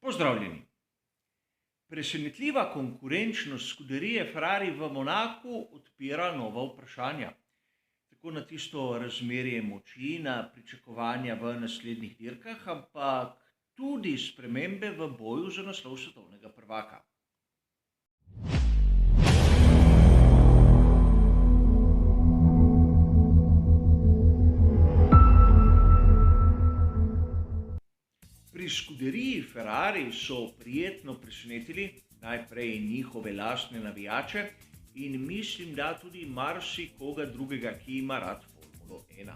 Pozdravljeni. Presenetljiva konkurenčnost Scuderie Ferrari v Monaku odpira nova vprašanja. Tako na tisto razmerje moči, na pričakovanja v naslednjih dirkah, ampak tudi spremembe v boju za naslov svetovnega prvaka. Pri Scuderiji Ferrari so prijetno presenetili najprej njihove lastne navijače in mislim, da tudi marsikoga drugega, ki ima rad Formulo 1.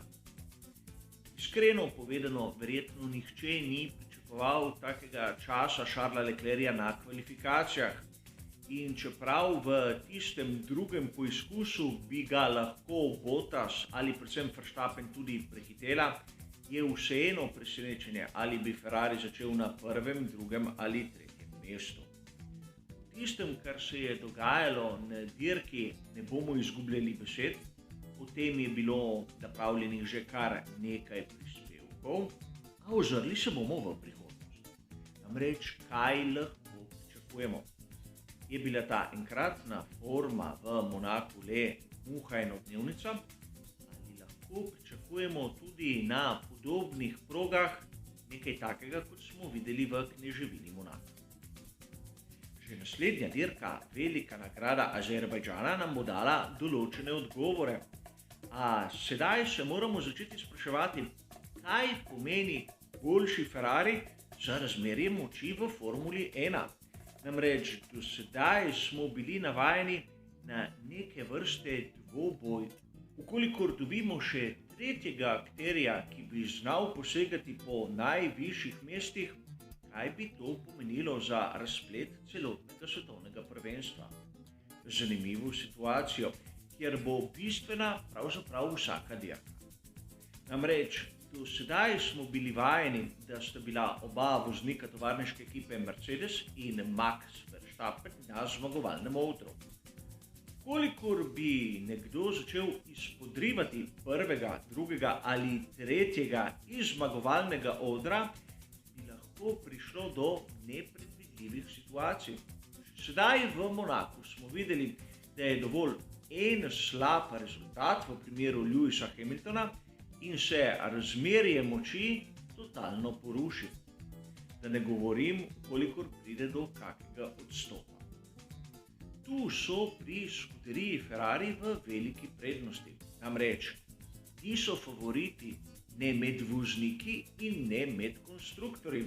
Iskreno povedano, verjetno nihče ni pričakoval takega časa Charlesa Leclerca na kvalifikacijah. In čeprav v tistem drugem poizkusu bi ga lahko Bottas ali predvsem Verstappen tudi prehitela, je vseeno presenečenje, ali bi Ferrari začel na prvem, drugem ali tretjem mestu. V tistem, kar se je dogajalo na dirki, ne bomo izgubljali besed, o tem je bilo napravljenih že kar nekaj prispevkov, a ozrli se bomo v prihodnost. Namreč, kaj lahko pričakujemo? Je bila ta enkratna forma v Monaku le muha enodnevnica? Pričakujemo tudi na podobnih progah nekaj takega, kot smo videli v kneževini Monaka. Že naslednja dirka, velika nagrada Azerbajdžana, nam bo dala določene odgovore. A sedaj se moramo začeti spraševati, kaj pomeni boljši Ferrari za razmerje moči v Formuli 1. Namreč do sedaj smo bili navajeni na neke vrste dvoboj. Ukolikor dobimo še tretjega akterja, ki bi znal posegati po najvišjih mestih, kaj bi to pomenilo za razplet celotnega svetovnega prvenstva? Zanimivo situacijo, kjer bo bistvena pravzaprav vsaka dirka. Namreč, do sedaj smo bili vajeni, da sta bila oba voznika tovarniške ekipe Mercedes in Max Verstappen na zmagovalnem odru. Kolikor bi nekdo začel izpodrivati prvega, drugega ali tretjega iz zmagovalnega odra, bi lahko prišlo do nepredvidljivih situacij. Sedaj v Monaku smo videli, da je dovolj en slab rezultat v primeru Lewisa Hamiltona in se razmerje moči totalno poruši. Da ne govorim, kolikor pride do kakega odstopa. Tu so pri Scuderiji Ferrari v veliki prednosti. Namreč, niso favoriti ne med vozniki in ne med konstruktorji.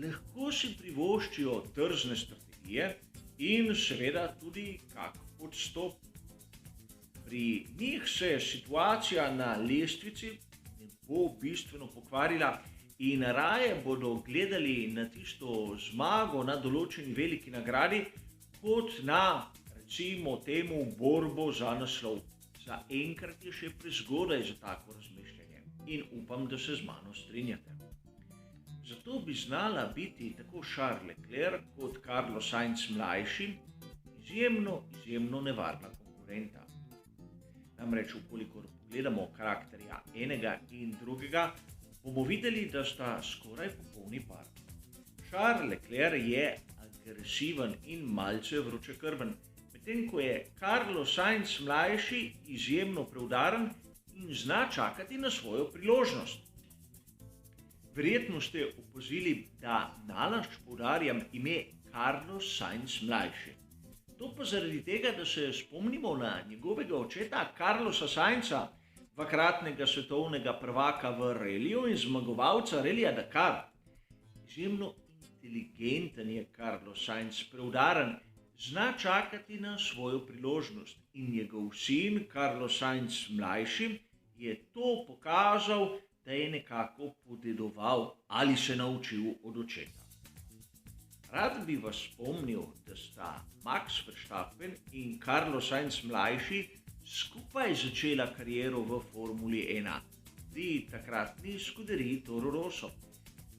Lahko si privoščijo drzne strategije in seveda tudi kak odstop. Pri njih se situacija na lestvici ne bo bistveno pokvarila in raje bodo gledali na tisto zmago na določeni veliki nagradi, kot na, recimo temu, borbo za naslov. Za enkrat je še prezgodaj za tako razmišljanje in upam, da se z mano strinjate. Zato bi znala biti tako Charles Leclerc kot Carlos Sainz mlajši izjemno nevarna konkurenta. Namreč, ukolikor pogledamo karakterja enega in drugega, bomo videli, da sta skoraj popolni par. Charles Leclerc je agresiven in malce vročekrven, medtem ko je Carlos Sainz mlajši izjemno preudaren in zna čakati na svojo priložnost. Verjetno ste opazili, da nalašč poudarjam ime Carlos Sainz mlajši. To pa zaradi tega, da se spomnimo na njegovega očeta Carlosa Sainza, dvakratnega svetovnega prvaka v reliju in zmagovalca relija Dakar. Izjemno inteligenten je Carlos Sainz, preudaren, zna čakati na svojo priložnost in njegov sin Carlos Sainz mlajši je to pokazal, da je nekako podedoval ali se naučil od očeta. Rad bi vas spomnil, da sta Max Verstappen in Carlos Sainz mlajši skupaj začela kariero v Formuli 1 pri takratni Scuderiji Toro Rosso.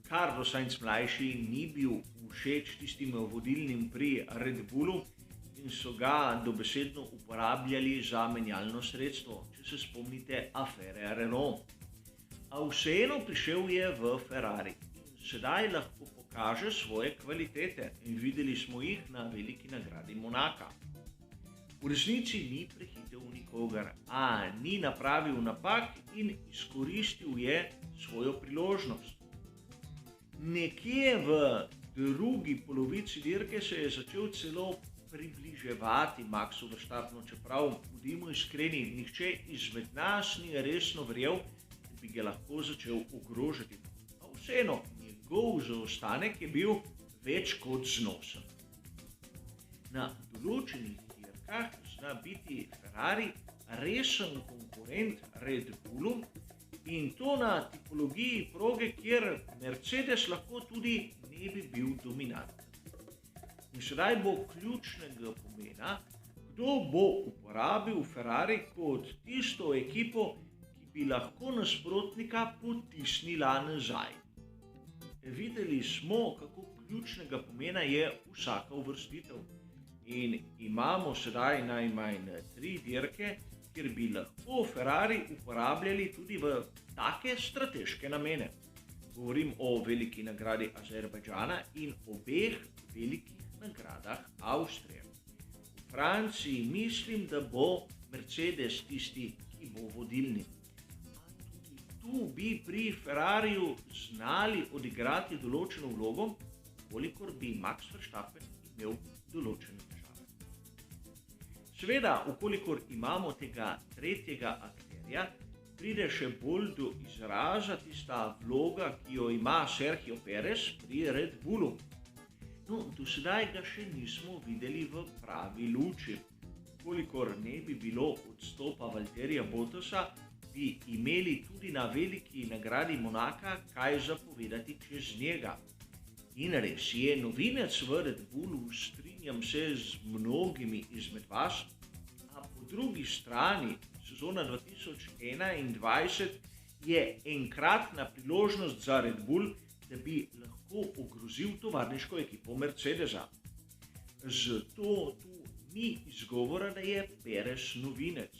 Carlos Sainz mlajši ni bil všeč tistim vodilnim pri Red Bullu in so ga dobesedno uporabljali za menjalno sredstvo, če se spomnite afere Renault. A vseeno prišel je v Ferrari in sedaj lahko kaže svoje kvalitete in videli smo jih na veliki nagradi Monaka. V resnici ni prehitel nikogar, a ni napravil napak in izkoristil je svojo priložnost. Nekje v drugi polovici dirke se je začel celo približevati Maxu Verstappenu, čeprav, bodimo iskreni, nihče izmed nas ni resno verjel, da bi ga lahko začel ogrožati. A vseeno, njegov zaostanek je bil več kot znosen. Na določenih dirkah zna biti Ferrari resen konkurent Red Bullu in to na tipologiji proge, kjer Mercedes lahko tudi ne bi bil dominanten. In sedaj bo ključnega pomena, kdo bo uporabil Ferrari kot tisto ekipo, ki bi lahko nasprotnika potisnila nazaj. Videli smo, kako ključnega pomena je vsaka uvrstitev. In imamo sedaj najmanj 3 dirke, kjer bi lahko Ferrari uporabljali tudi v take strateške namene. Govorim o veliki nagradi Azerbajdžana in obeh velikih nagradah Avstrije. V Franciji mislim, da bo Mercedes tisti, ki bo vodilni. Tudi tu bi pri Ferrariju znali odigrati določeno vlogo, kolikor bi Max Verstappen imel določene težave. Seveda, ukolikor imamo tega tretjega akterja, pride še bolj do izraza tista vloga, ki jo ima Sergio Perez pri Red Bullu. No, do sedaj ga še nismo videli v pravi luči. Kolikor ne bi bilo odstopa Valtterija Bottasa, bi imeli tudi na veliki nagradi Monaka kaj zapovedati čez njega. In res je novinec v Red Bullu, strinjam se z mnogimi izmed vas, a po drugi strani sezona 2021 je enkratna priložnost za Red Bull, da bi lahko ogrozil tovarniško ekipo Mercedesa. Zato tu ni izgovora, da je Perez novinec.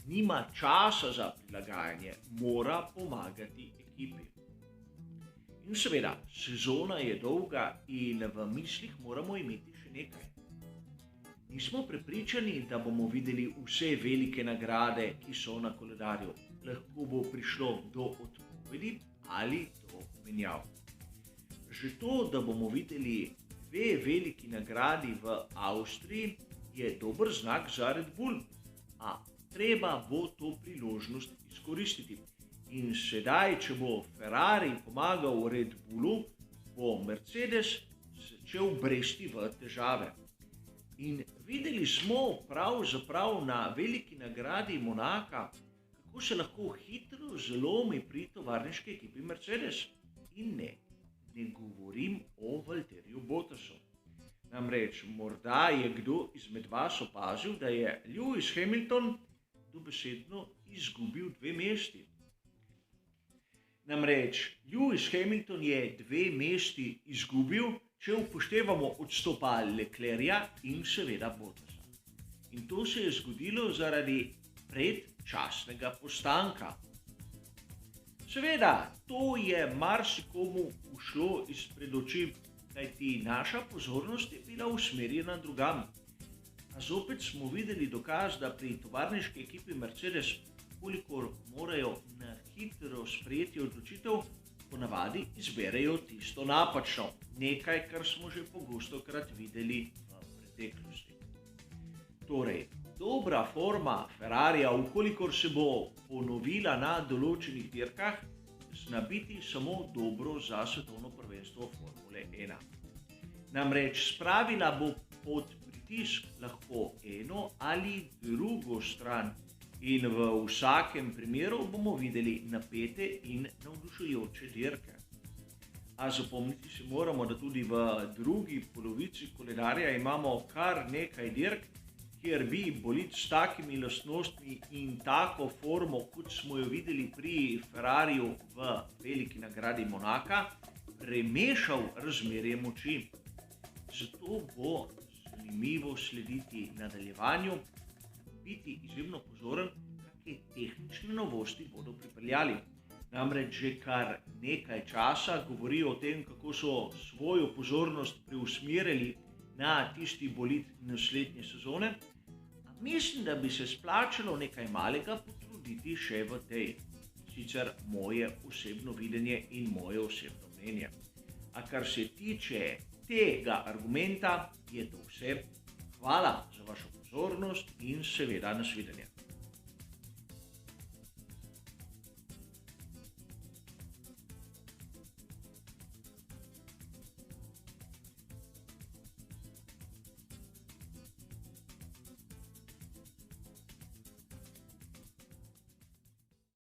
Nima časa za prilagajanje, mora pomagati ekipi. In seveda, sezona je dolga in v mislih moramo imeti še nekaj. Nismo prepričani, da bomo videli vse velike nagrade, ki so na koledarju. Lahko bo prišlo do odpovedi ali do menjav. Že to, da bomo videli 2 veliki nagradi v Avstriji, je dober znak za Red Bull, a treba bo to priložnost izkoristiti. In sedaj, če bo Ferrari pomagal Red Bullu, bo Mercedes začel bresti v težave. In videli smo pravzaprav na veliki nagradi Monaka, kako se lahko hitro zlomi pri tovarniški ekipi Mercedes. In ne govorim o Valtteriju Bottasu. Namreč, morda je kdo izmed vas opazil, da je Lewis Hamilton dobesedno izgubil 2 mesti. Namreč, Lewis Hamilton je 2 mesti izgubil, če upoštevamo odstopa Leclerca in seveda Bottasa. In to se je zgodilo zaradi predčasnega postanka. Seveda, to je marsikomu ušlo izpred oči, kajti naša pozornost je bila usmerjena drugam. A zopet smo videli dokaz, da pri tovarniški ekipi Mercedes, kolikor morajo na hitro sprejeti odločitev, ponavadi izberejo tisto napačno. Nekaj, kar smo že pogostokrat videli v preteklosti. Torej, dobra forma Ferrarija, ukolikor se bo ponovila na določenih dirkah, zna biti samo dobro za svetovno prvenstvo Formule 1. Namreč spravila bo pod pritisk lahko eno ali drugo stran in v vsakem primeru bomo videli napete in navdušujoče dirke. A zapomniti se moramo, da tudi v drugi polovici koledarja imamo kar nekaj dirk, kjer bi bolid s takimi lastnostmi in tako formo, kot smo jo videli pri Ferrariju v veliki nagradi Monaka, premešal razmerje moči. Zato bo zanimivo slediti nadaljevanju, biti izjemno pozoren, kakšne tehnične novosti bodo pripeljali. Namreč že kar nekaj časa govorijo o tem, kako so svojo pozornost preusmerili na tisti bolid naslednje sezone. A mislim, da bi se splačalo nekaj malega potruditi še v tej. Sicer moje osebno videnje in moje osebno mnenje. A kar se tiče tega argumenta, je to vse. Hvala za vašo pozornost in seveda nasvidenje.